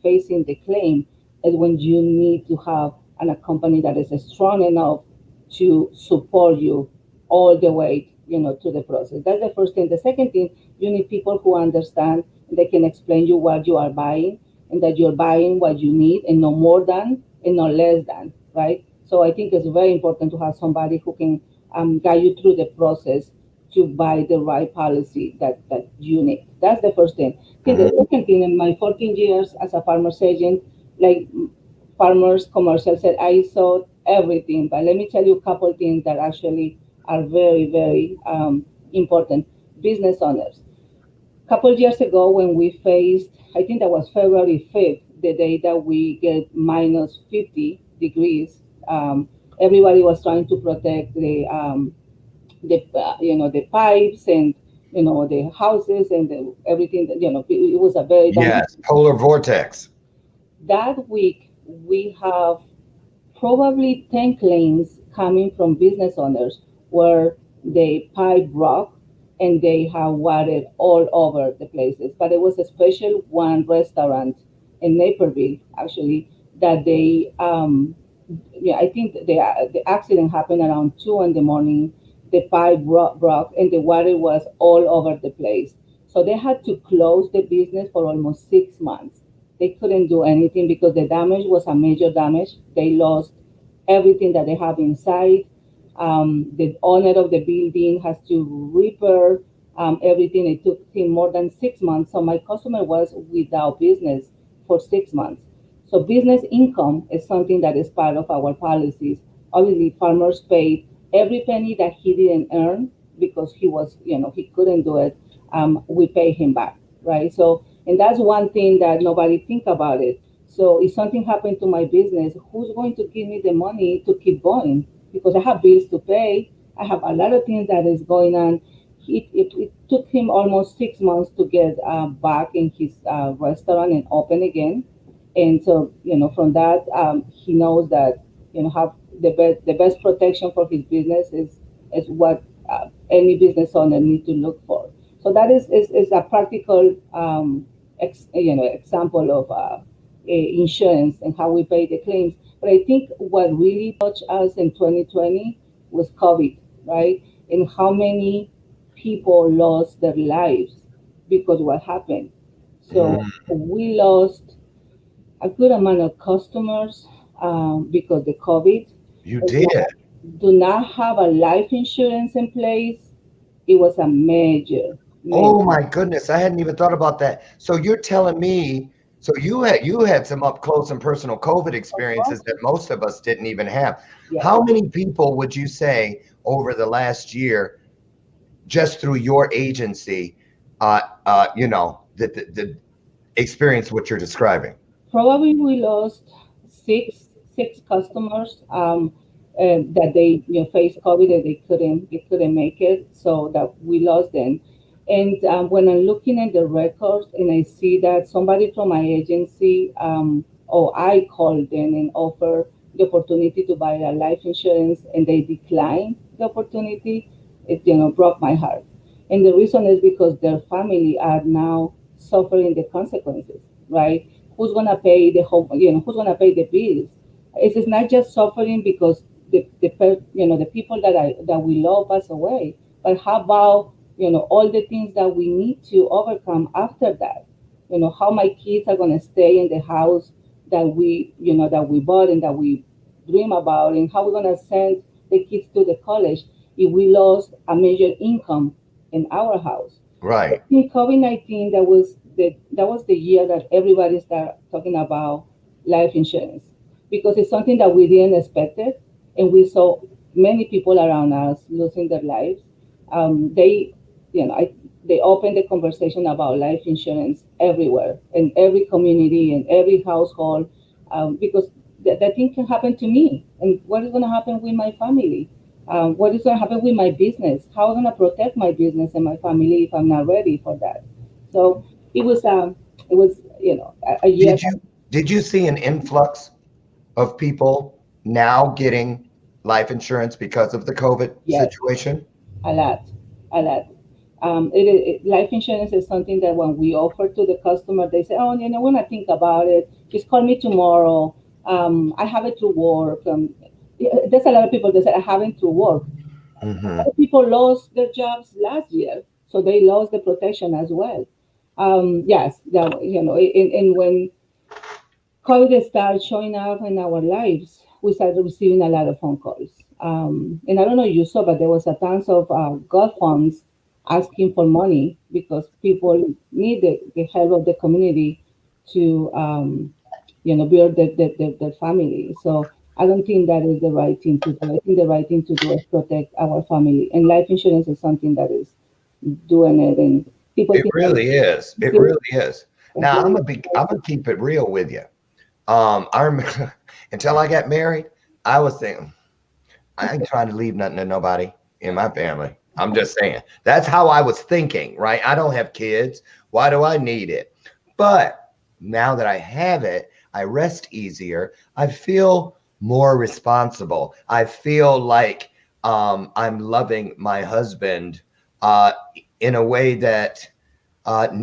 facing the claim, is when you need to have a company that is strong enough to support you all the way, to the process. That's the first thing. The second thing, you need people who understand, they can explain you what you are buying, and that you're buying what you need and no more than and no less than, right? So I think it's very important to have somebody who can guide you through the process to buy the right policy that you need. That's the first thing. Okay, the second thing, in my 14 years as a farmer's agent, like farmers commercial said, I saw everything. But let me tell you a couple things that actually are very, very important. Business owners. Couple years ago, when we faced, I think that was February 5th, the day that we get minus 50 degrees. Everybody was trying to protect the pipes and the houses and everything. It was a very dynamic. Yes, polar vortex. That week we have probably 10 claims coming from business owners where the pipe broke and they have water all over the places. But it was a special one restaurant in Naperville, actually, that I think the accident happened around 2 in the morning. The pipe broke and the water was all over the place. So they had to close the business for almost 6 months. They couldn't do anything because the damage was a major damage. They lost everything that they have inside. The owner of the building has to repair everything. It took him more than 6 months. So my customer was without business for 6 months. So business income is something that is part of our policies. Obviously, farmers pay every penny that he didn't earn because he couldn't do it. We pay him back, right? So, and that's one thing that nobody think about it. So if something happened to my business, who's going to give me the money to keep going? Because I have bills to pay. I have a lot of things that is going on. It took him almost 6 months to get back in his restaurant and open again. And so, from that, he knows that, have the best protection for his business is what any business owner need to look for. So that is a practical, example of insurance and how we pay the claims. But I think what really touched us in 2020 was COVID, right? And how many people lost their lives because what happened. So we lost a good amount of customers because the COVID. You did. Do not have a life insurance in place. It was a major, Oh major. my goodness, I hadn't even thought about that. So you're telling me, so you had some up close and personal COVID Of experiences course, that most of us didn't even have. yes. How many people would you say over the last year, just through your agency, the experience what you're describing? Probably we lost six customers that they faced COVID and they couldn't make it, so that we lost them. And when I'm looking at the records and I see that somebody from my agency, or I called them and offered the opportunity to buy a life insurance and they declined the opportunity, it broke my heart. And the reason is because their family are now suffering the consequences, right? Who's gonna pay the home? Who's gonna pay the bills? It's not just suffering because the people that we love pass away, but how about all the things that we need to overcome after that? How my kids are gonna stay in the house that we bought and that we dream about, and how we're gonna send the kids to the college if we lost a major income in our house. Right. In COVID-19, that was that was the year that everybody started talking about life insurance, because it's something that we didn't expect it, and we saw many people around us losing their lives. They, they opened the conversation about life insurance everywhere, in every community, in every household, because that thing can happen to me. And what is going to happen with my family? What is going to happen with my business? How am I going to protect my business and my family if I'm not ready for that? So it was, a year. Did you see an influx of people now getting life insurance because of the COVID Yes, situation? a lot, a lot. Life insurance is something that when we offer to the customer, they say, "Oh, when I think about it, just call me tomorrow. I have it to work." There's a lot of people that say, "I have it to work." Hmm. People lost their jobs last year, so they lost the protection as well. Yes, that, and when COVID started showing up in our lives, we started receiving a lot of phone calls. And I don't know if you saw, but there was a tons of GoFunds asking for money because people need the help of the community to, build their family. So I don't think that is the right thing to do. I think the right thing to do is protect our family. And life insurance is something that is doing it. And people It think that really is. It it's really is. Now completely. I'm gonna keep it real with you. I remember until I got married, I was thinking I ain't trying to leave nothing to nobody in my family. I'm just saying that's how I was thinking, right? I don't have kids. Why do I need it? But now that I have it, I rest easier. I feel more responsible. I feel like I'm loving my husband uh, in a way that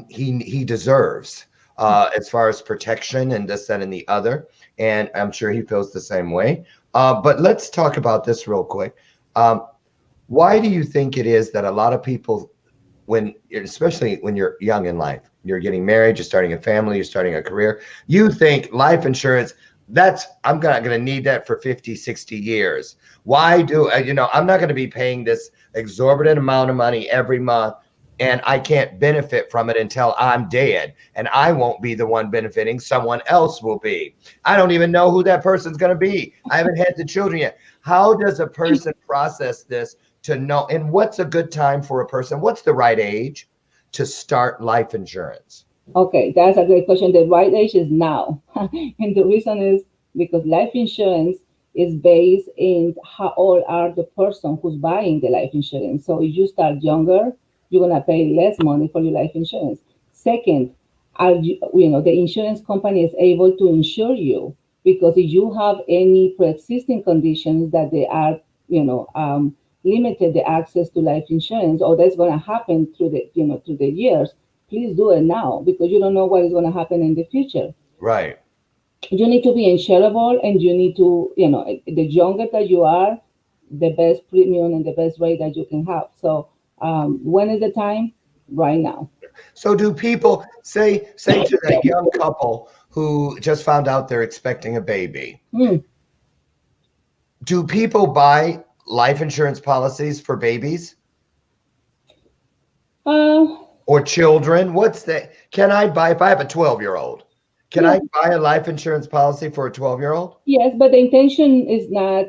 he deserves as far as protection and this, that, and the other. And I'm sure he feels the same way. But let's talk about this real quick. Um, why do you think it is that a lot of people, especially when you're young in life, you're getting married, you're starting a family, you're starting a career, you think life insurance, I'm not going to need that for 50, 60 years. Why do, I'm not going to be paying this exorbitant amount of money every month and I can't benefit from it until I'm dead. And I won't be the one benefiting, someone else will be. I don't even know who that person's going to be. I haven't had the children yet. How does a person process this to know? And what's a good time for a person? What's the right age to start life insurance? Okay, that's a great question. The right age is now. And the reason is because life insurance is based in how old are the person who's buying the life insurance. So if you start younger, you're gonna pay less money for your life insurance. Second, the insurance company is able to insure you because if you have any pre-existing conditions that they are, limited the access to life insurance, or that's gonna happen through the years, please do it now because you don't know what is going to happen in the future. Right. You need to be insurable, and you need to, the younger that you are, the best premium and the best rate that you can have. So when is the time? Right now. So do people say to that young couple who just found out they're expecting a baby, Hmm. do people buy life insurance policies for babies Uh, or children? What's that? Can I buy, if I have a 12-year-old, can yeah, I buy a life insurance policy for a 12-year-old? yes, but the intention is not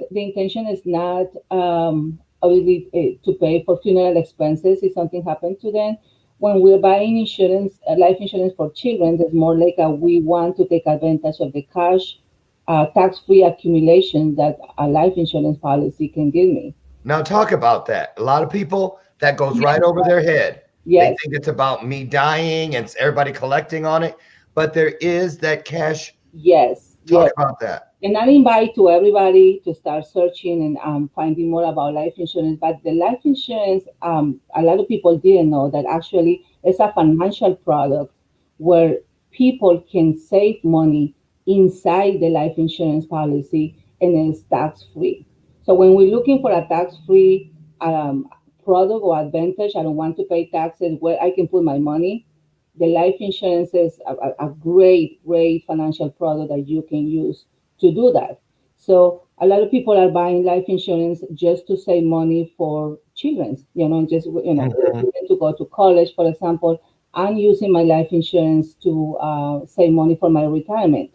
obviously to pay for funeral expenses if something happened to them. When we're buying insurance, life insurance for children, it's more like we want to take advantage of the cash, tax-free accumulation that a life insurance policy can give me. Now talk about that. A lot of people, that goes right over their head. They Yes, think it's about me dying and everybody collecting on it, but there is that cash. yes, Talk yes. about that. And I invite to everybody to start searching and finding more about life insurance. But the life insurance, a lot of people didn't know that actually it's a financial product where people can save money inside the life insurance policy, and it's tax free. So when we're looking for a tax free product or advantage, I don't want to pay taxes where I can put my money. The life insurance is a great, great financial product that you can use to do that. So a lot of people are buying life insurance just to save money for children, just Mhm. to go to college, for example. I'm using my life insurance to save money for my retirement.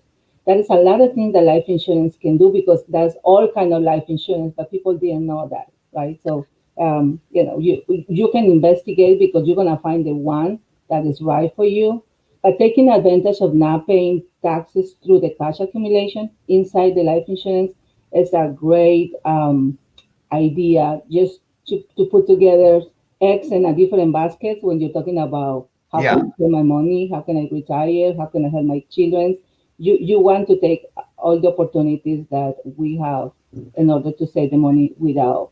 That is a lot of things that life insurance can do because there's all kind of life insurance, but people didn't know that, right? So, you can investigate because you're gonna find the one that is right for you. But taking advantage of not paying taxes through the cash accumulation inside the life insurance is a great idea just to put together eggs in a different baskets when you're talking about how Yeah. can I save my money, how can I retire, how can I help my children. You want to take all the opportunities that we have in order to save the money without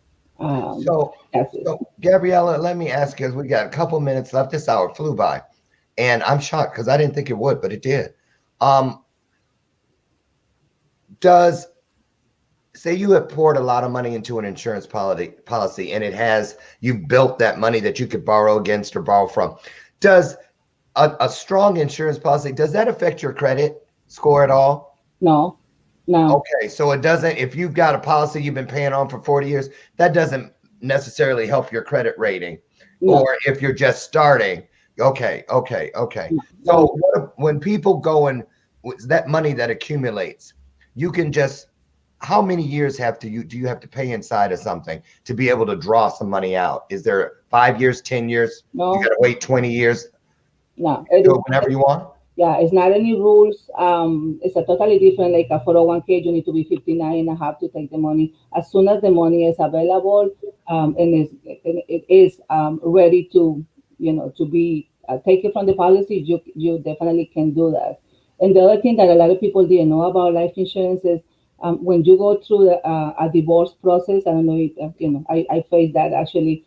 So, taxes. so Gabriela, let me ask you, as we got a couple minutes left, this hour flew by, and I'm shocked because I didn't think it would, but it did. Um, does say you have poured a lot of money into an insurance policy, and it has you've built that money that you could borrow against or borrow from. Does a strong insurance policy, does that affect your credit score at all? No, no, Okay, so it doesn't, if you've got a policy you've been paying on for 40 years, that doesn't necessarily help your credit rating. no, Or if you're just starting, okay. no. So when people go and with that money that accumulates, you can just, how many years do you have to pay inside of something to be able to draw some money out? Is there 5 years, 10 years? No, You got to wait 20 years, no. do it whenever you want? Yeah, it's not any rules. It's a totally different, like a 401k, you need to be 59 and a half to take the money. As soon as the money is available, and it is ready to, to be taken from the policy, you definitely can do that. And the other thing that a lot of people didn't know about life insurance is when you go through a divorce process, I don't know if, I faced that actually.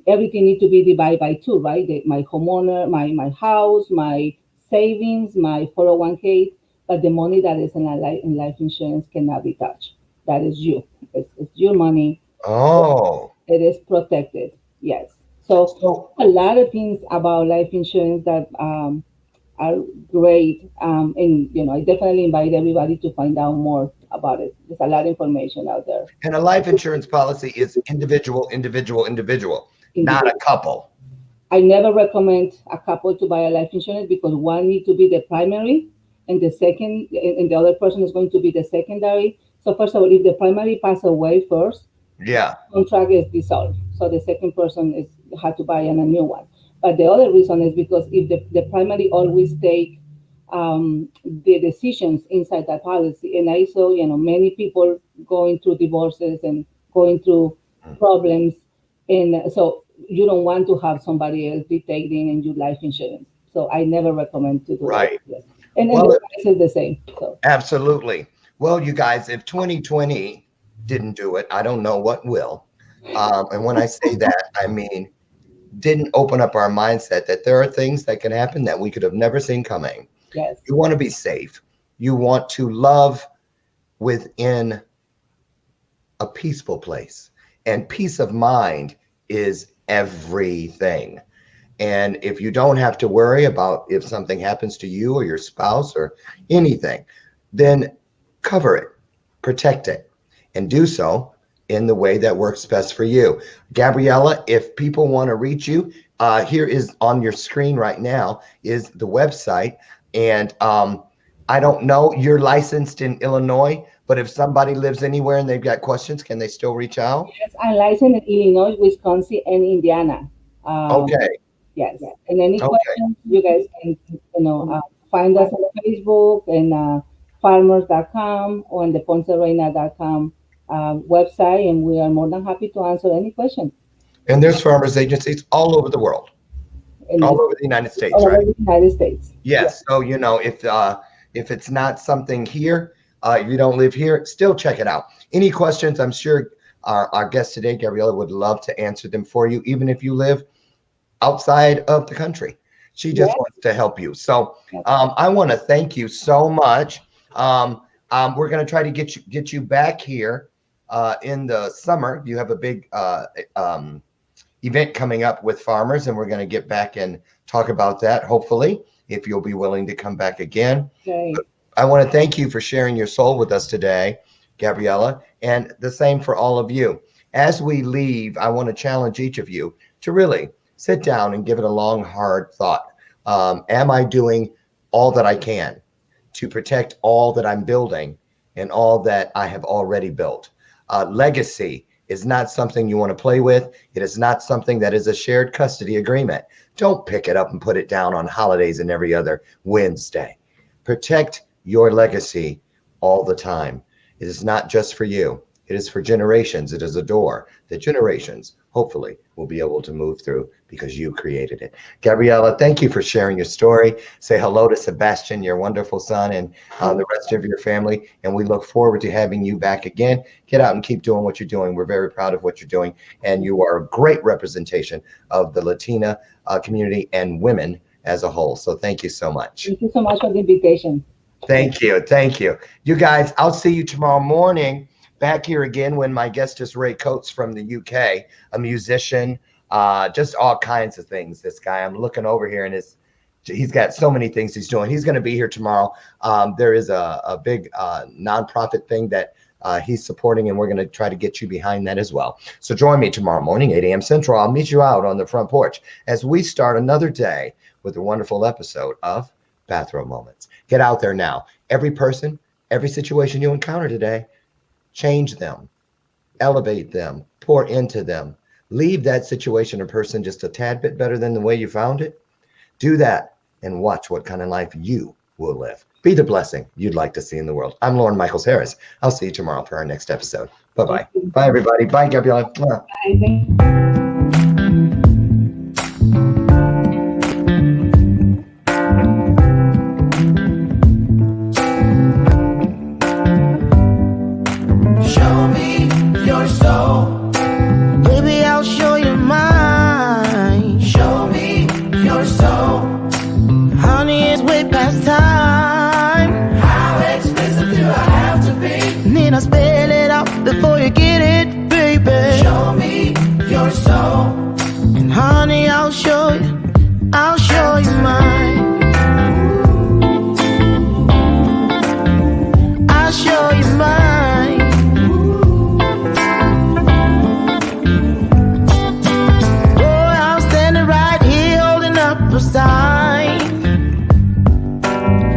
Everything needs to be divided by two, right? My homeowner, my house, my savings, my 401k, but the money that is in life insurance cannot be touched. That is you. It's your money. Oh, It is protected. Yes. So so a lot of things about life insurance that are great. And I definitely invite everybody to find out more about it. There's a lot of information out there. and a life insurance policy is individual, not a couple. I never recommend a couple to buy a life insurance because one need to be the primary and the other person is going to be the secondary. So first of all, if the primary pass away first, Yeah. contract is dissolved. So the second person is had to buy a new one. But the other reason is because if the primary always take the decisions inside that policy, and I saw many people going through divorces and going through problems, and so you don't want to have somebody else dictating in your life insurance. So I never recommend to do it. Right. Yes. And then Well, the price is the same. So absolutely. Well, you guys, if 2020 didn't do it, I don't know what will. And when I say that, I mean, didn't open up our mindset that there are things that can happen that we could have never seen coming. yes, You want to be safe. You want to love within a peaceful place. And peace of mind is everything. And if you don't have to worry about if something happens to you or your spouse or anything, then cover it, protect it, and do so in the way that works best for you. Gabriela, if people want to reach you, here is on your screen right now is the website. And I don't know, you're licensed in Illinois, but if somebody lives anywhere and they've got questions, can they still reach out? yes, I'm licensed in Illinois, Wisconsin, and Indiana. Okay. Yes. And any Okay. questions, you guys can, find us on Facebook and farmers.com or on the poncereyna.com website, and we are more than happy to answer any questions. And there's farmers agencies all over the world, And all over the United States, all over right? the United States. Yes. So, if it's not something here, you don't live here, still check it out. Any questions, I'm sure our guest today, Gabriela, would love to answer them for you, even if you live outside of the country. She just Yes. wants to help you. So Yes. I want to thank you so much. We're going to try to get you back here in the summer. You have a big event coming up with farmers, and we're going to get back and talk about that, hopefully, if you'll be willing to come back again. Okay. I want to thank you for sharing your soul with us today, Gabriela, and the same for all of you. As we leave, I want to challenge each of you to really sit down and give it a long, hard thought. Am I doing all that I can to protect all that I'm building and all that I have already built? Legacy is not something you want to play with. It is not something that is a shared custody agreement. Don't pick it up and put it down on holidays and every other Wednesday. Protect your legacy all the time. It is not just for you. It is for generations. It is a door that generations, hopefully, will be able to move through because you created it. Gabriela, thank you for sharing your story. Say hello to Sebastian, your wonderful son, and the rest of your family. And we look forward to having you back again. Get out and keep doing what you're doing. We're very proud of what you're doing. And you are a great representation of the Latina community and women as a whole. So thank you so much. Thank you so much for the invitation. Thank you. Thank you. You guys, I'll see you tomorrow morning. Back here again when my guest is Ray Coates from the UK, a musician, just all kinds of things. This guy, I'm looking over here and he's got so many things he's doing. He's going to be here tomorrow. There is a big nonprofit thing that he's supporting, and we're going to try to get you behind that as well. So join me tomorrow morning, 8 a.m. Central. I'll meet you out on the front porch as we start another day with a wonderful episode of Bathrobe Moments. Get out there now. Every person, every situation you encounter today, change them, elevate them, pour into them, leave that situation or person just a tad bit better than the way you found it. Do that and watch what kind of life you will live. Be the blessing you'd like to see in the world. I'm Lauren Michaels Harris. I'll see you tomorrow for our next episode. Bye-bye. Bye, everybody. Bye, Gabriela. Bye. Need I spell it out before you get it, baby? Show me your soul, and honey, I'll show you mine. I'll show you mine. Boy, I'm standing right here holding up a sign,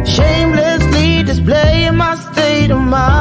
shamelessly displaying my state of mind.